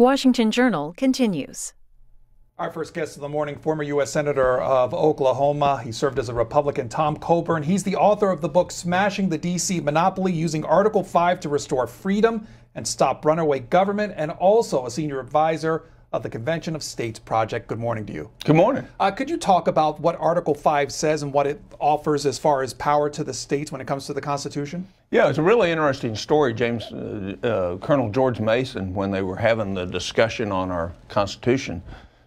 Washington Journal continues. Our first guest of the morning, former U.S. Senator of Oklahoma. He served as a Republican, Tom Coburn. He's the author of the book, Smashing the D.C. Monopoly, Using Article 5 to Restore Freedom and Stop Runaway Government, and also a senior advisor of the Convention of States Project. Good morning to you. Good morning. Could you talk about what Article 5 says and what it offers as far as power to the states when it comes to the Constitution? Yeah, it's a really interesting story. Colonel George Mason, when they were having the discussion on our Constitution,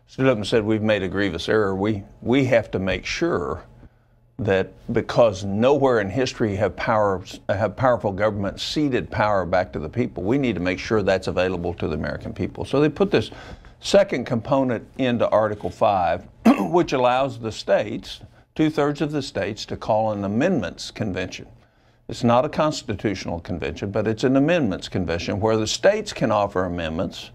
stood up and said, we've made a grievous error. We have to make sure that because nowhere in history have powerful governments ceded power back to the people, we need to make sure that's available to the American people. So they put this second component into Article 5, which allows the states, 2/3 of the states, to call an amendments convention. It's not a constitutional convention, but it's an amendments convention where the states can offer amendments,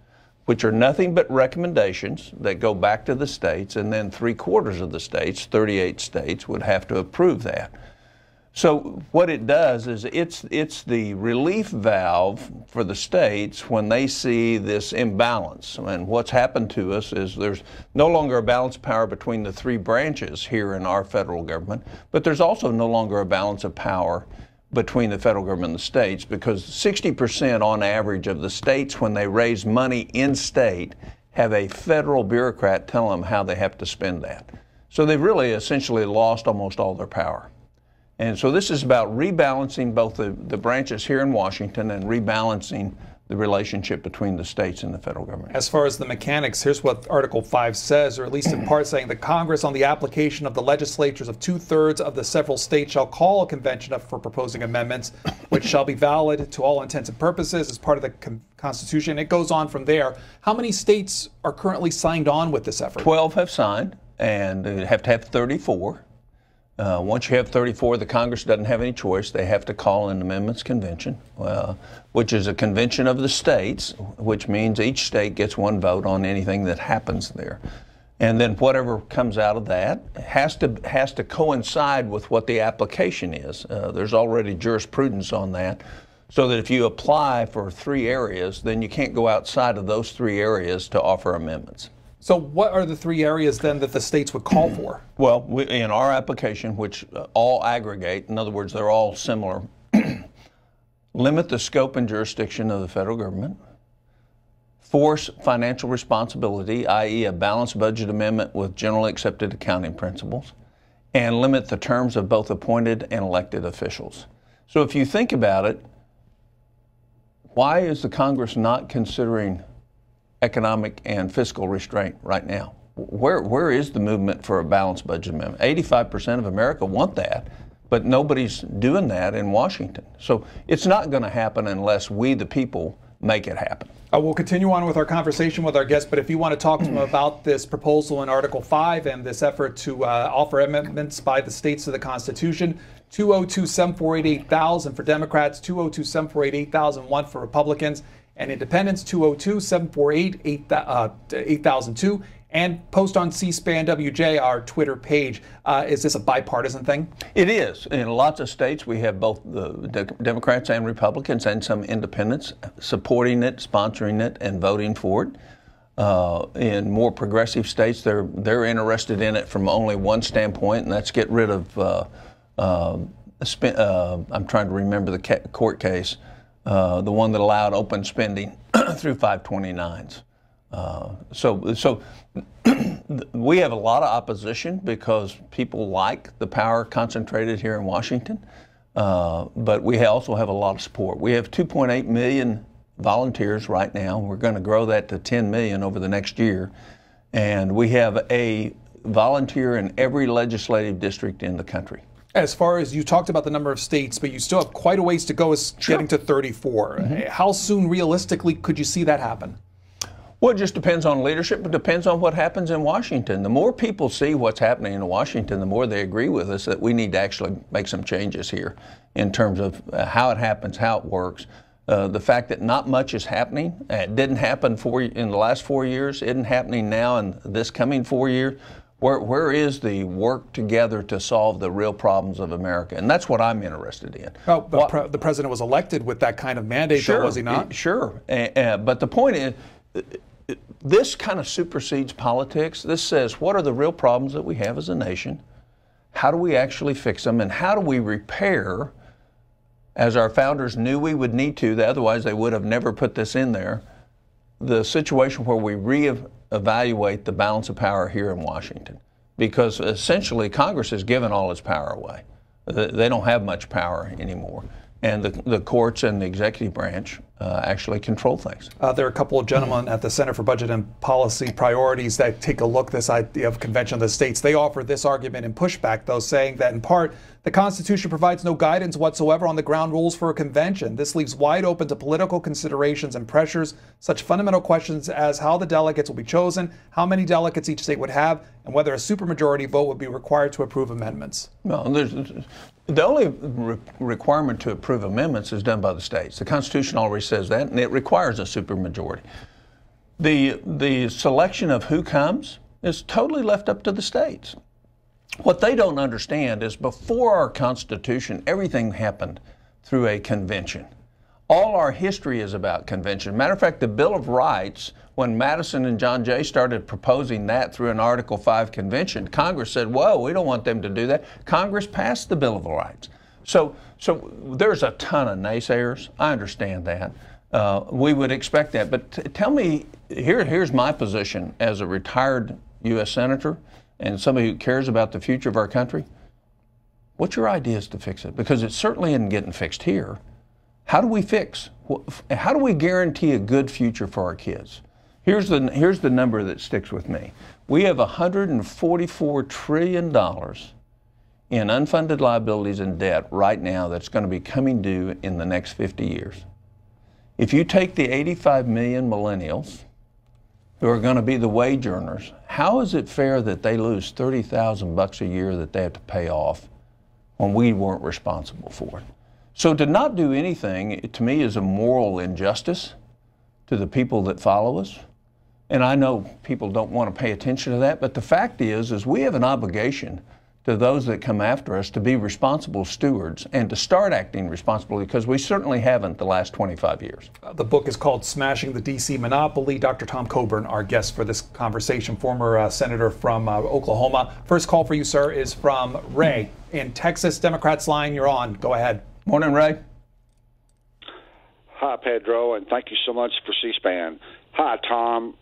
which are nothing but recommendations that go back to the states, and then 3/4 of the states, 38 states, would have to approve that. So what it does is it's the relief valve for the states when they see this imbalance. And what's happened to us is there's no longer a balance of power between the three branches here in our federal government, but there's also no longer a balance of power between the federal government and the states, because 60% on average of the states, when they raise money in state, have a federal bureaucrat tell them how they have to spend that. So they've really essentially lost almost all their power. And so this is about rebalancing both the branches here in Washington and rebalancing the relationship between the states and the federal government. As far as the mechanics, here's what Article 5 says, or at least in part saying that Congress, on the application of the legislatures of 2/3 of the several states, shall call a convention for proposing amendments, which shall be valid to all intents and purposes as part of the Constitution. It goes on from there. How many states are currently signed on with this effort? 12 have signed, and they have to have 34. Once you have 34, the Congress doesn't have any choice. They have to call an amendments convention, which is a convention of the states, which means each state gets one vote on anything that happens there. And then whatever comes out of that has to coincide with what the application is. There's already jurisprudence on that, so that if you apply for 3 areas, then you can't go outside of those 3 areas to offer amendments. So what are the 3 areas then that the states would call for? Well, in our application, which all aggregate, in other words, they're all similar, limit the scope and jurisdiction of the federal government, force financial responsibility, i.e. a balanced budget amendment with generally accepted accounting principles, and limit the terms of both appointed and elected officials. So if you think about it, why is the Congress not considering economic and fiscal restraint right now? Where is the movement for a balanced budget amendment? 85% of America want that, but nobody's doing that in Washington. So it's not going to happen unless we, the people, make it happen. We'll continue on with our conversation with our guest, but if you want to talk to him about this proposal in Article 5 and this effort to offer amendments by the states to the Constitution, 202-748-8000 for Democrats, 202-748-8001 for Republicans, and Independents, 202-748-8002, and post on C-SPAN WJ, our Twitter page. Is this a bipartisan thing? It is. In lots of states, we have both the Democrats and Republicans and some independents supporting it, sponsoring it, and voting for it. In more progressive states, they're interested in it from only one standpoint, and that's get rid of, I'm trying to remember the court case, the one that allowed open spending through 529s. So we have a lot of opposition because people like the power concentrated here in Washington, but we also have a lot of support. We have 2.8 million volunteers right now. We're going to grow that to 10 million over the next year, and we have a volunteer in every legislative district in the country. As far as you talked about the number of states, but you still have quite a ways to go as getting to 34. How soon realistically could you see that happen? Well, it just depends on leadership. It depends on what happens in Washington. The more people see what's happening in Washington, the more they agree with us that we need to actually make some changes here in terms of how it happens, how it works. The fact that not much is happening, it didn't happen in the last 4 years, isn't happening now in this coming 4 years. Where is the work together to solve the real problems of America? And that's what I'm interested in. Oh, but the president was elected with that kind of mandate, sure, though, was he not? Sure. But the point is, this kind of supersedes politics. This says, what are the real problems that we have as a nation? How do we actually fix them? And how do we repair, as our founders knew we would need to, otherwise they would have never put this in there, the situation where we reevaluate the balance of power here in Washington. Because essentially Congress has given all its power away. They don't have much power anymore. And the courts and the executive branch actually control things. There are a couple of gentlemen at the Center for Budget and Policy Priorities that take a look at this idea of convention of the states. They offer this argument in pushback, though, saying that in part, the Constitution provides no guidance whatsoever on the ground rules for a convention. This leaves wide open to political considerations and pressures such fundamental questions as how the delegates will be chosen, how many delegates each state would have, and whether a supermajority vote would be required to approve amendments. Well, the only requirement to approve amendments is done by the states. The Constitution already says that, and it requires a supermajority. The selection of who comes is totally left up to the states. What they don't understand is before our Constitution, everything happened through a convention. All our history is about convention. Matter of fact, the Bill of Rights, when Madison and John Jay started proposing that through an Article 5 convention, Congress said, whoa, we don't want them to do that. Congress passed the Bill of Rights. So there's a ton of naysayers. I understand that. We would expect that. But tell me, here's my position as a retired U.S. Senator and somebody who cares about the future of our country. What's your ideas to fix it? Because it certainly isn't getting fixed here. How do we fix? How do we guarantee a good future for our kids? Here's the number that sticks with me. We have $144 trillion in unfunded liabilities and debt right now that's going to be coming due in the next 50 years. If you take the 85 million millennials who are going to be the wage earners, how is it fair that they lose $30,000 a year that they have to pay off when we weren't responsible for it? So to not do anything, to me, is a moral injustice to the people that follow us. And I know people don't want to pay attention to that, but the fact is we have an obligation to those that come after us to be responsible stewards and to start acting responsibly, because we certainly haven't the last 25 years. The book is called Smashing the D.C. Monopoly. Dr. Tom Coburn, our guest for this conversation, former senator from Oklahoma. First call for you, sir, is from Ray in Texas. Democrats line, you're on. Go ahead. Morning, Ray. Hi, Pedro, and thank you so much for C-SPAN. Hi, Tom.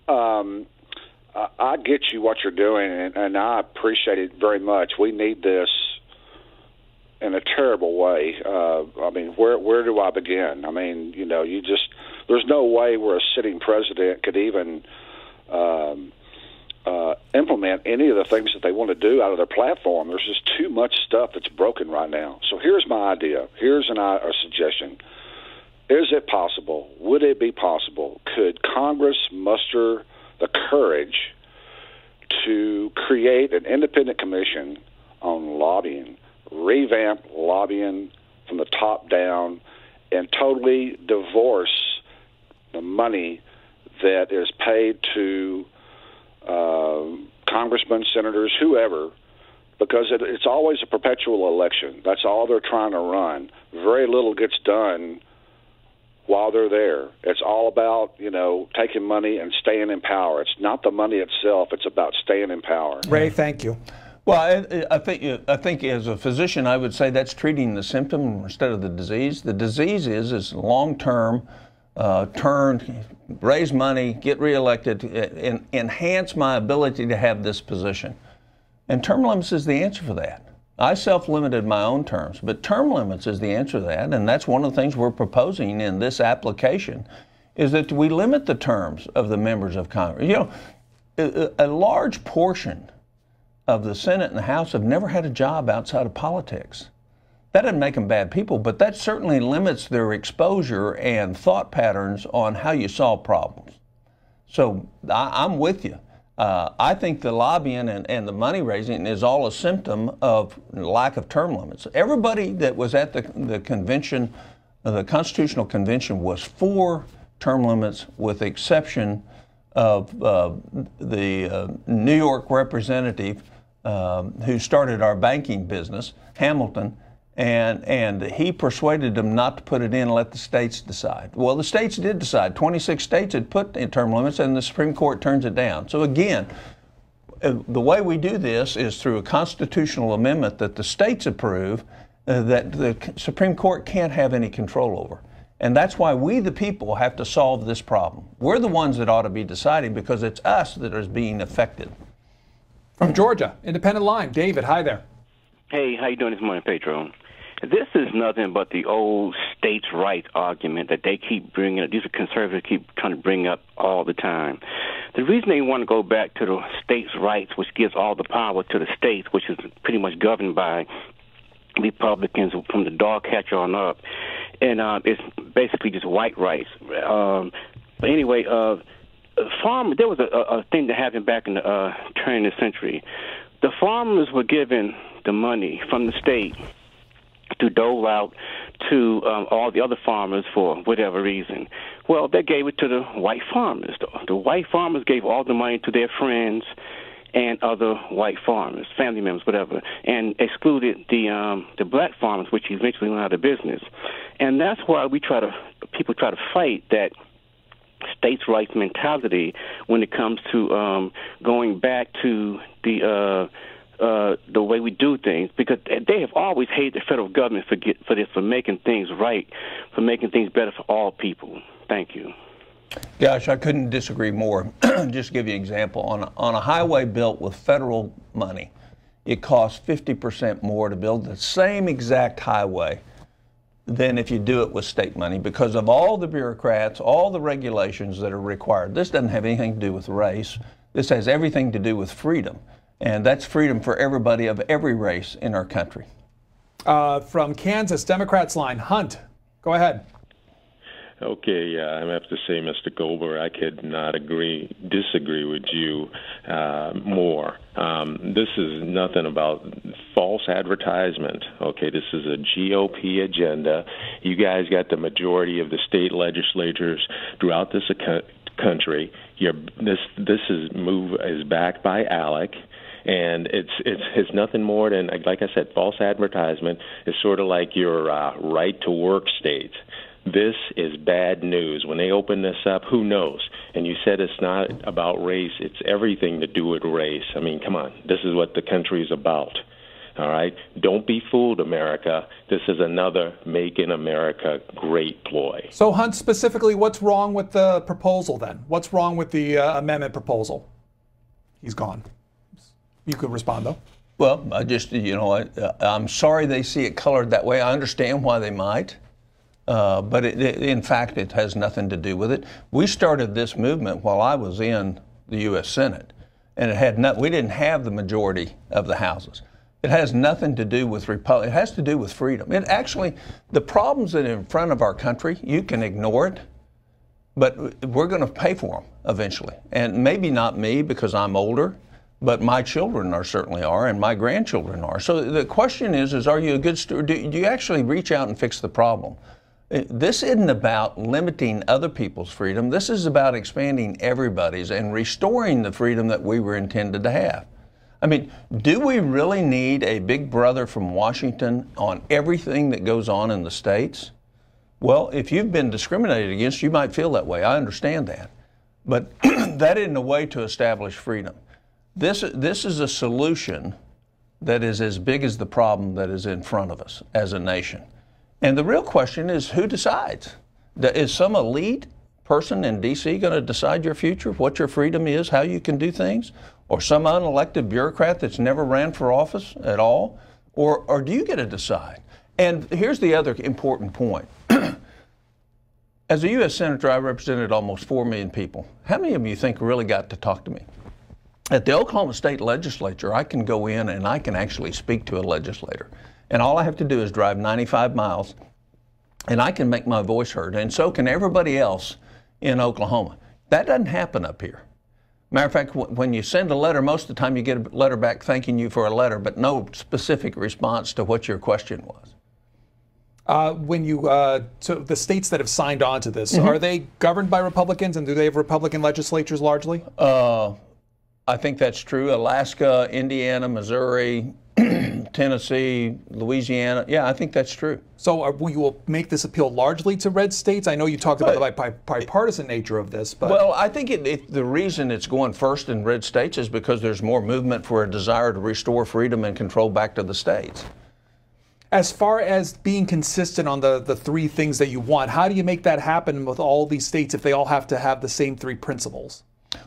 I get you what you're doing, and I appreciate it very much. We need this in a terrible way. I mean, where do I begin? I mean, you know, there's no way where a sitting president could even implement any of the things that they want to do out of their platform. There's just too much stuff that's broken right now. So here's my idea. Here's a suggestion. Is it possible? Would it be possible? Could Congress muster the courage to create an independent commission on lobbying, revamp lobbying from the top down, and totally divorce the money that is paid to congressmen, senators, whoever, because it's always a perpetual election. That's all they're trying to run. Very little gets done while they're there. It's all about, you know, taking money and staying in power. It's not the money itself. It's about staying in power. Ray, thank you. Well, I think as a physician, I would say that's treating the symptom instead of the disease. The disease is long-term, raise money, get reelected, enhance my ability to have this position. And term limits is the answer for that. I self-limited my own terms, but term limits is the answer to that, and that's one of the things we're proposing in this application, is that we limit the terms of the members of Congress. You know, a large portion of the Senate and the House have never had a job outside of politics. That doesn't make them bad people, but that certainly limits their exposure and thought patterns on how you solve problems. So I'm with you. I think the lobbying and the money raising is all a symptom of lack of term limits. Everybody that was at the convention, the Constitutional Convention, was for term limits, with the exception of the New York representative who started our banking business, Hamilton, And he persuaded them not to put it in and let the states decide. Well, the states did decide. 26 states had put in term limits, and the Supreme Court turns it down. So again, the way we do this is through a constitutional amendment that the states approve that the Supreme Court can't have any control over. And that's why we, the people, have to solve this problem. We're the ones that ought to be deciding because it's us that is being affected. From Georgia, Independent Line, David, hi there. Hey, how you doing this morning, Pedro? This is nothing but the old states' rights argument that they keep bringing up. These are conservatives keep trying to bring up all the time. The reason they want to go back to the states' rights, which gives all the power to the states, which is pretty much governed by Republicans from the dog catcher on up, and it's basically just white rights. But anyway, farmers. There was a thing that happened back in the turn of the century. The farmers were given the money from the state to dole out to all the other farmers for whatever reason. Well, they gave it to the white farmers. The white farmers gave all the money to their friends and other white farmers, family members, whatever, and excluded the black farmers, which eventually went out of business. And that's why people try to fight that states' rights mentality when it comes to going back to the way we do things, because they have always hated the federal government for making things right, for making things better for all people. Thank you. Gosh, I couldn't disagree more. Just to give you an example, on a highway built with federal money, it costs 50% more to build the same exact highway than if you do it with state money because of all the bureaucrats, all the regulations that are required. This doesn't have anything to do with race. This has everything to do with freedom. And that's freedom for everybody of every race in our country. From Kansas, Democrats line, Hunt, go ahead. Okay, I have to say, Mr. Coburn, I could not disagree with you more. This is nothing about false advertisement. Okay, this is a GOP agenda. You guys got the majority of the state legislatures throughout this country. This move is backed by ALEC. And it's nothing more than, like I said, false advertisement. It's sort of like your right to work state. This is bad news. When they open this up, who knows? And you said it's not about race. It's everything to do with race. I mean, come on. This is what the country is about. All right? Don't be fooled, America. This is another Making America Great ploy. So, Hunt, specifically, what's wrong with the proposal then? What's wrong with the amendment proposal? He's gone. You could respond, though. Well, I'm sorry they see it colored that way. I understand why they might. But in fact, it has nothing to do with it. We started this movement while I was in the U.S. Senate, and we didn't have the majority of the houses. It has nothing to do with Republic. It has to do with freedom. It actually, the problems that are in front of our country, you can ignore it, but we're going to pay for them eventually. And maybe not me because I'm older, but my children certainly are, and my grandchildren are. So the question is are you a good steward? Do you actually reach out and fix the problem? This isn't about limiting other people's freedom. This is about expanding everybody's and restoring the freedom that we were intended to have. I mean, do we really need a big brother from Washington on everything that goes on in the states? Well, if you've been discriminated against, you might feel that way. I understand that. But that isn't a way to establish freedom. This is a solution that is as big as the problem that is in front of us as a nation. And the real question is, who decides? Is some elite person in D.C. going to decide your future, what your freedom is, how you can do things? Or some unelected bureaucrat that's never ran for office at all? Or do you get to decide? And here's the other important point. As a U.S. Senator, I represented almost 4 million people. How many of you think really got to talk to me? At the Oklahoma State Legislature, I can go in and I can actually speak to a legislator. And all I have to do is drive 95 miles, and I can make my voice heard, and so can everybody else in Oklahoma. That doesn't happen up here. Matter of fact, when you send a letter, most of the time you get a letter back thanking you for a letter, but no specific response to what your question was. So the states that have signed on to this, are they governed by Republicans, and do they have Republican legislatures largely? I think that's true. Alaska, Indiana, Missouri, Tennessee, Louisiana. Yeah, I think that's true. So will you make this appeal largely to red states? I know you talked about the bipartisan nature of this, but well, I think the reason it's going first in red states is because there's more movement for a desire to restore freedom and control back to the states. as far as being consistent on the three things that you want, how do you make that happen with all these states if they all have to have the same three principles?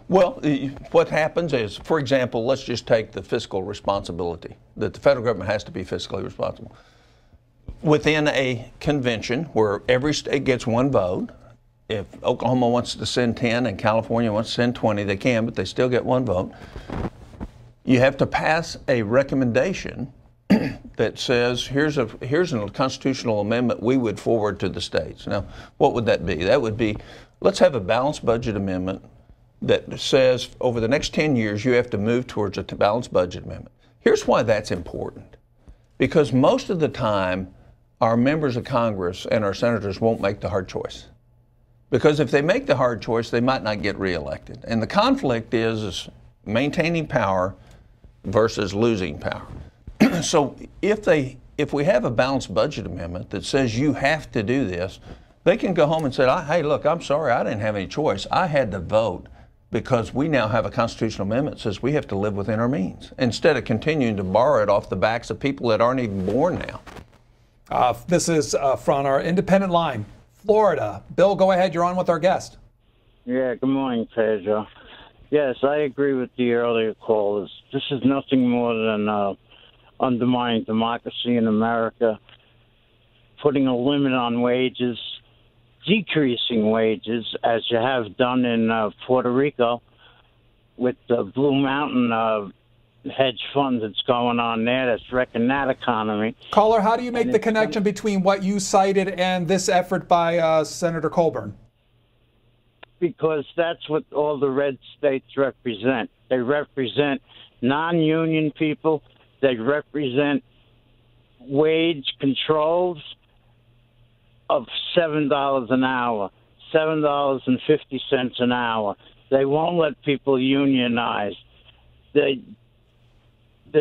Well, what happens is, for example, let's just take the fiscal responsibility, that the federal government has to be fiscally responsible. Within a convention where every state gets one vote, if Oklahoma wants to send 10 and California wants to send 20, they can, but they still get one vote. You have to pass a recommendation that says, here's a constitutional amendment we would forward to the states. Now, what would that be? That would be, let's have a balanced budget amendment that says over the next 10 years you have to move towards a balanced budget amendment. Here's why that's important. Because most of the time, our members of Congress and our senators won't make the hard choice. Because if they make the hard choice, they might not get reelected. And the conflict is maintaining power versus losing power. So if we have a balanced budget amendment that says you have to do this, they can go home and say, hey, look, I'm sorry, I didn't have any choice. I had to vote because we now have a constitutional amendment that says we have to live within our means, instead of continuing to borrow it off the backs of people that aren't even born now. This is from our independent line, Florida. Bill, go ahead. You're on with our guest. Yeah, good morning, Pedro. Yes, I agree with the earlier callers. This is nothing more than undermining democracy in America, putting a limit on wages, decreasing wages, as you have done in Puerto Rico with the Blue Mountain hedge fund that's going on there that's wrecking that economy. Caller, how do you make the connection between what you cited and this effort by Senator Coburn? Because that's what all the red states represent. They represent non-union people. They represent wage controls of $7 an hour, $7.50 an hour. They won't let people unionize. They're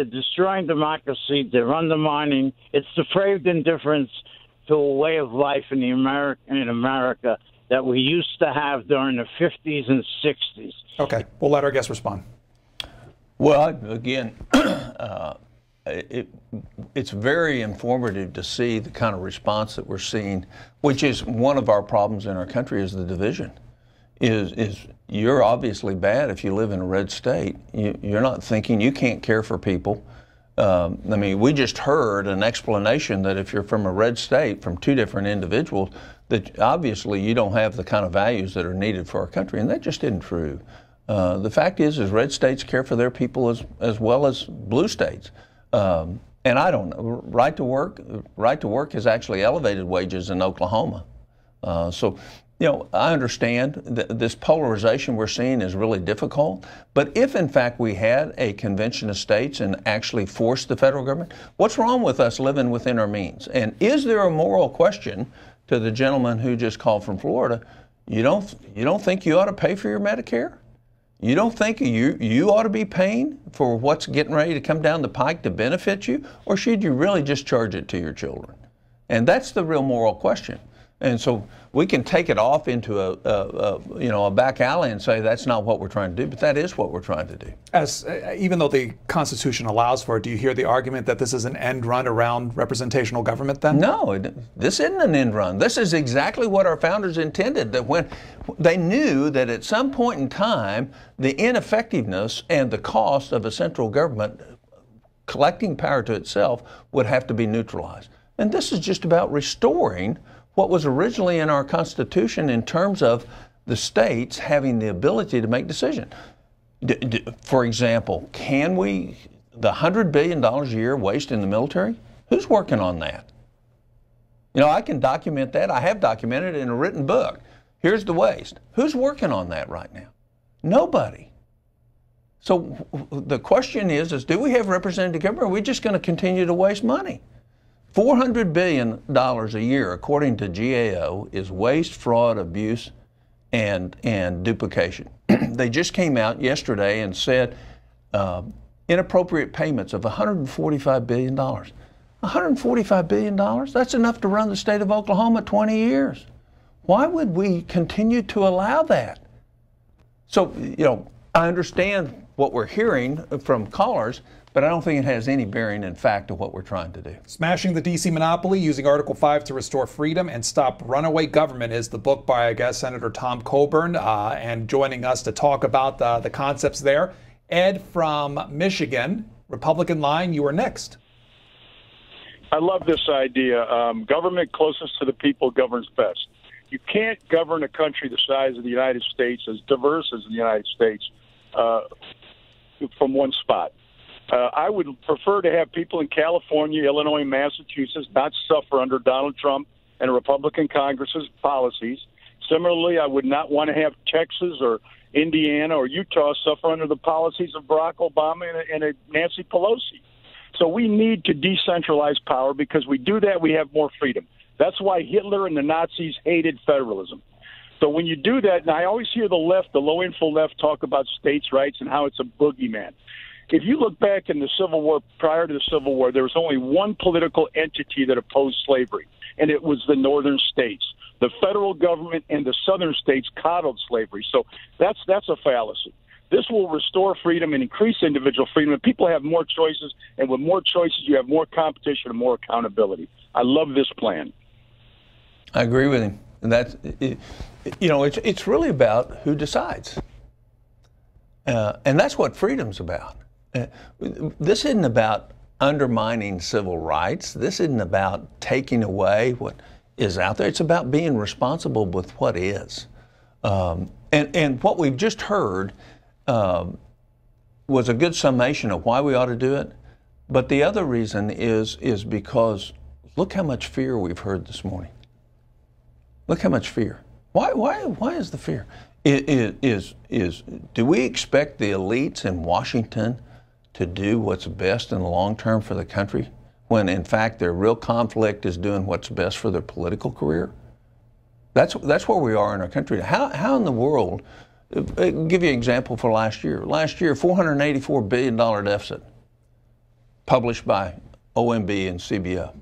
destroying democracy. They're undermining. It's depraved indifference to a way of life in America that we used to have during the 50s and 60s. Okay, we'll let our guest respond. Well, again, it's very informative to see the kind of response that we're seeing, which is one of our problems in our country, is the division. Is you're obviously bad if you live in a red state. You're not thinking, you can't care for people. I mean, we just heard an explanation that if you're from a red state, from two different individuals, that obviously you don't have the kind of values that are needed for our country, and that just isn't true. The fact is red states care for their people as well as blue states. And I don't know, right to work has actually elevated wages in Oklahoma. So, you know, I understand that this polarization we're seeing is really difficult, but if in fact we had a convention of states and actually forced the federal government, what's wrong with us living within our means? And is there a moral question to the gentleman who just called from Florida? You don't think you ought to pay for your Medicare? You don't think you ought to be paying for what's getting ready to come down the pike to benefit you? Or should you really just charge it to your children? And that's the real moral question. And so we can take it off into a back alley and say that's not what we're trying to do, but that is what we're trying to do. Even though the Constitution allows for it, do you hear the argument that this is an end run around representational government then? No, this isn't an end run. This is exactly what our founders intended, that when they knew that at some point in time, the ineffectiveness and the cost of a central government collecting power to itself would have to be neutralized. And this is just about restoring what was originally in our Constitution in terms of the states having the ability to make decisions. For example, can we, the $100 billion a year waste in the military? Who's working on that? You know, I can document that. I have documented it in a written book. Here's the waste. Who's working on that right now? Nobody. So the question is do we have representative government, or are we just going to continue to waste money? $400 billion a year, according to GAO, is waste, fraud, abuse, and duplication. They just came out yesterday and said inappropriate payments of $145 billion. $145 billion? That's enough to run the state of Oklahoma 20 years. Why would we continue to allow that? So, I understand what we're hearing from callers, but I don't think it has any bearing in fact of what we're trying to do. Smashing the D.C. Monopoly, using Article 5 to restore freedom and stop runaway government is the book by, I guess, Senator Tom Coburn. And joining us to talk about the concepts there, Ed from Michigan, Republican line, you are next. I love this idea. Government closest to the people governs best. You can't govern a country the size of the United States, as diverse as the United States, from one spot. I would prefer to have people in California, Illinois, and Massachusetts not suffer under Donald Trump and a Republican Congress's policies. Similarly, I would not want to have Texas or Indiana or Utah suffer under the policies of Barack Obama and Nancy Pelosi. So we need to decentralize power, because we do that, we have more freedom. That's why Hitler and the Nazis hated federalism. So when you do that, and I always hear the left, the low-info left, talk about states' rights and how it's a boogeyman. If you look back in the Civil War, prior to the Civil War, there was only one political entity that opposed slavery, and it was the northern states. The federal government and the southern states coddled slavery. So that's a fallacy. This will restore freedom and increase individual freedom, and people have more choices, and with more choices, you have more competition and more accountability. I love this plan. I agree with him. And that's, it's really about who decides. And that's what freedom's about. This isn't about undermining civil rights. This isn't about taking away what is out there. It's about being responsible with what is. And what we've just heard was a good summation of why we ought to do it. But the other reason is because look how much fear we've heard this morning. Look how much fear. Why is the fear? Do we expect the elites in Washington to do what's best in the long term for the country, when in fact their real conflict is doing what's best for their political career? That's where we are in our country. How in the world? I'll give you an example for last year. Last year, $484 billion deficit published by OMB and CBO.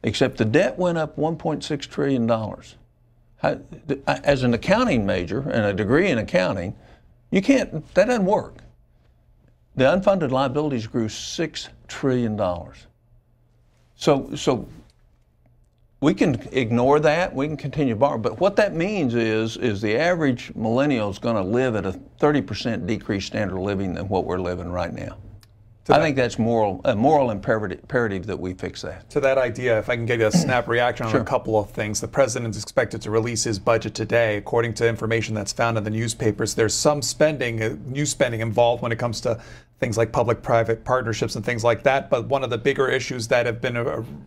Except the debt went up $1.6 trillion. As an accounting major and a degree in accounting, that doesn't work. The unfunded liabilities grew $6 trillion. So we can ignore that, we can continue to borrow, but what that means is the average millennial is going to live at a 30% decreased standard of living than what we're living right now. I think that's a moral imperative that we fix that. To that idea, if I can give you a snap reaction on a couple of things. The president is expected to release his budget today. According to information that's found in the newspapers, there's some new spending involved when it comes to things like public-private partnerships and things like that. But one of the bigger issues that have been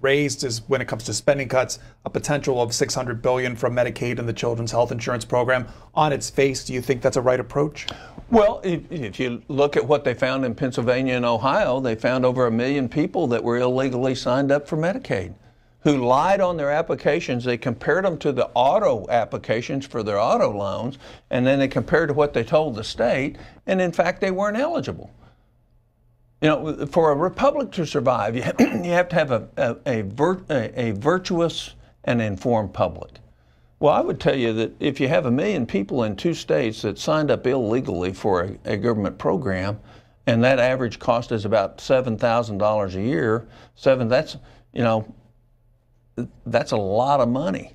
raised is when it comes to spending cuts, a potential of $600 billion from Medicaid and the Children's Health Insurance Program. On its face, do you think that's a right approach? Well, if you look at what they found in Pennsylvania and Ohio, they found over 1 million people that were illegally signed up for Medicaid, who lied on their applications. They compared them to the auto applications for their auto loans, and then they compared to what they told the state, and in fact, they weren't eligible. For a republic to survive, you have to have a virtuous and informed public. Well, I would tell you that if you have 1 million people in 2 states that signed up illegally for a government program, and that average cost is about $7,000 a year, that's a lot of money.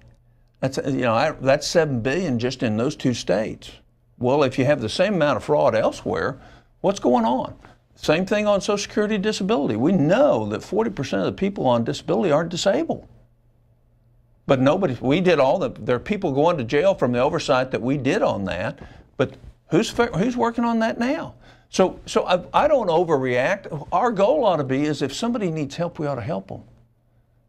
That's $7 billion just in those 2 states. Well, if you have the same amount of fraud elsewhere, what's going on? Same thing on Social Security disability. We know that 40% of the people on disability aren't disabled. But we did there are people going to jail from the oversight that we did on that, but who's working on that now? So I don't overreact. Our goal ought to be is if somebody needs help, we ought to help them.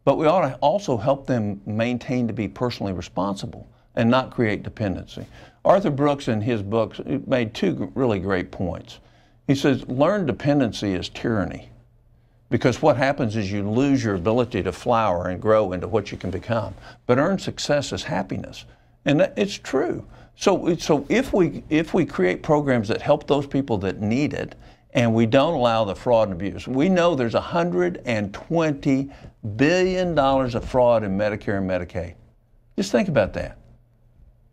But we ought to also help them maintain to be personally responsible and not create dependency. Arthur Brooks in his books made 2 really great points. He says, learned dependency is tyranny, because what happens is you lose your ability to flower and grow into what you can become. But earned success is happiness, and it's true. So if we create programs that help those people that need it, and we don't allow the fraud and abuse. We know there's $120 billion of fraud in Medicare and Medicaid. Just think about that.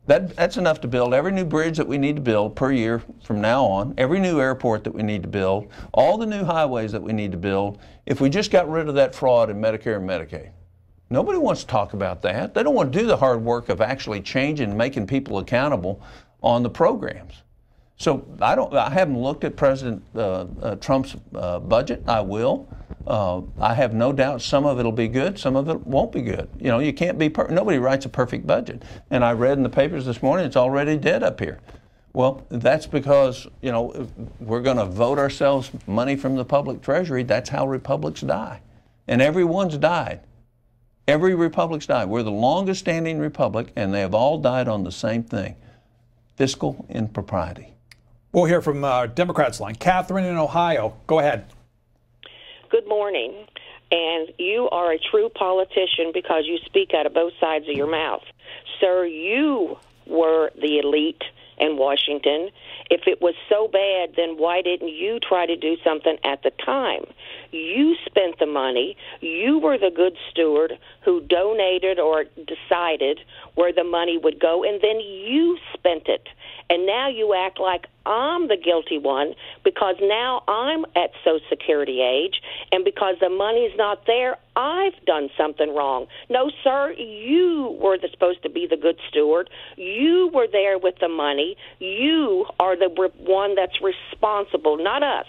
That's enough to build every new bridge that we need to build per year from now on, every new airport that we need to build, all the new highways that we need to build, if we just got rid of that fraud in Medicare and Medicaid. Nobody wants to talk about that. They don't want to do the hard work of actually changing and making people accountable on the programs. So I haven't looked at President Trump's budget. I will. I have no doubt some of it will be good, some of it won't be good. You know, you can't be nobody writes a perfect budget. And I read in the papers this morning it's already dead up here. Well, that's because, you know, we're going to vote ourselves money from the public treasury. That's how republics die. And everyone's died. Every republic's died. We're the longest standing republic, and they have all died on the same thing: fiscal impropriety. We'll hear from Democrats line. Catherine in Ohio. Go ahead. Good morning. And you are a true politician because you speak out of both sides of your mouth. Sir, you were the elite in Washington. If it was so bad, then why didn't you try to do something at the time? You spent the money. You were the good steward who donated or decided where the money would go, and then you spent it. And now you act like I'm the guilty one because now I'm at Social Security age, and because the money's not there, I've done something wrong. No, sir, you were supposed to be the good steward. You were there with the money. You are the one that's responsible, not us.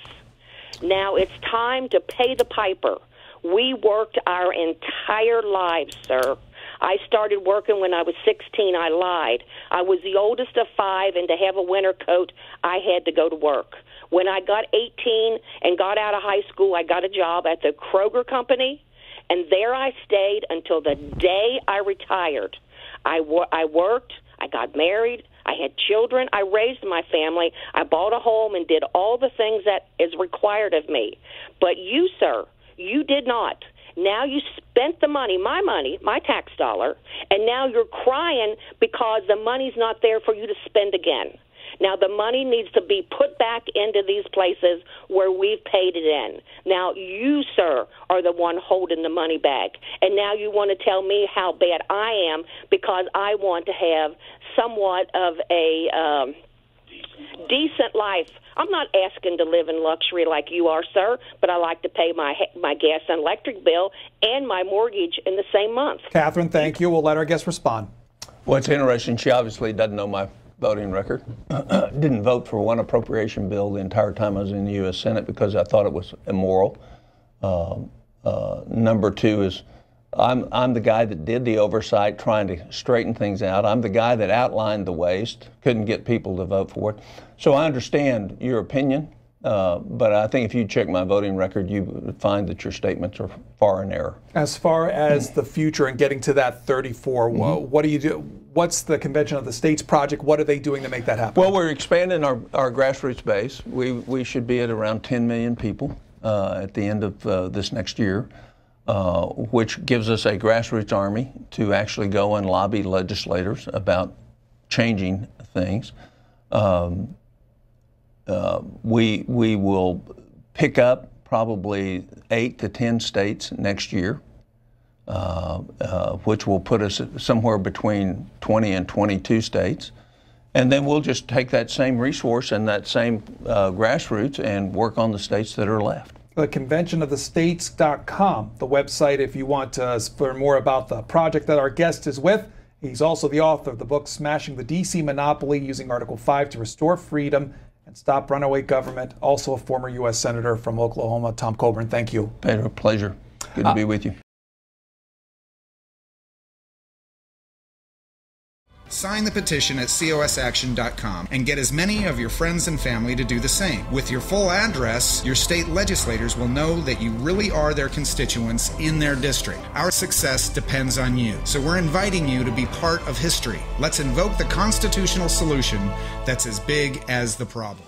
Now it's time to pay the piper. We worked our entire lives, sir. I started working when I was 16. I lied. I was the oldest of 5, and to have a winter coat, I had to go to work. When I got 18 and got out of high school, I got a job at the Kroger company, and there I stayed until the day I retired. I worked. I got married. I had children. I raised my family. I bought a home and did all the things that is required of me. But you, sir, you did not. Now you spent the money, my tax dollar, and now you're crying because the money's not there for you to spend again. Now the money needs to be put back into these places where we've paid it in. Now you, sir, are the one holding the money back. And now you want to tell me how bad I am because I want to have somewhat of a decent life. I'm not asking to live in luxury like you are, sir, but I like to pay my gas and electric bill and my mortgage in the same month. Catherine, thank you. We'll let our guest respond. Well, it's interesting. She obviously doesn't know my voting record. Didn't vote for one appropriation bill the entire time I was in the U.S. Senate because I thought it was immoral. Number two is I'm the guy that did the oversight trying to straighten things out. I'm the guy that outlined the waste, couldn't get people to vote for it. So I understand your opinion, but I think if you check my voting record, you would find that your statements are far in error. As far as the future and getting to that 34, what do you do? What's the Convention of the States project? What are they doing to make that happen? Well, we're expanding our grassroots base. We should be at around 10 million people at the end of this next year. Which gives us a grassroots army to actually go and lobby legislators about changing things. We will pick up probably 8 to 10 states next year, which will put us somewhere between 20 and 22 states. And then we'll just take that same resource and that same grassroots and work on the states that are left. The conventionofthestates.com, the website if you want to learn more about the project that our guest is with. He's also the author of the book Smashing the D.C. Monopoly, Using Article 5 to Restore Freedom and Stop Runaway Government. Also a former U.S. Senator from Oklahoma, Tom Coburn. Thank you. Pedro, pleasure. Good to be with you. Sign the petition at cosaction.com and get as many of your friends and family to do the same. With your full address, your state legislators will know that you really are their constituents in their district. Our success depends on you, so we're inviting you to be part of history. Let's invoke the constitutional solution that's as big as the problem.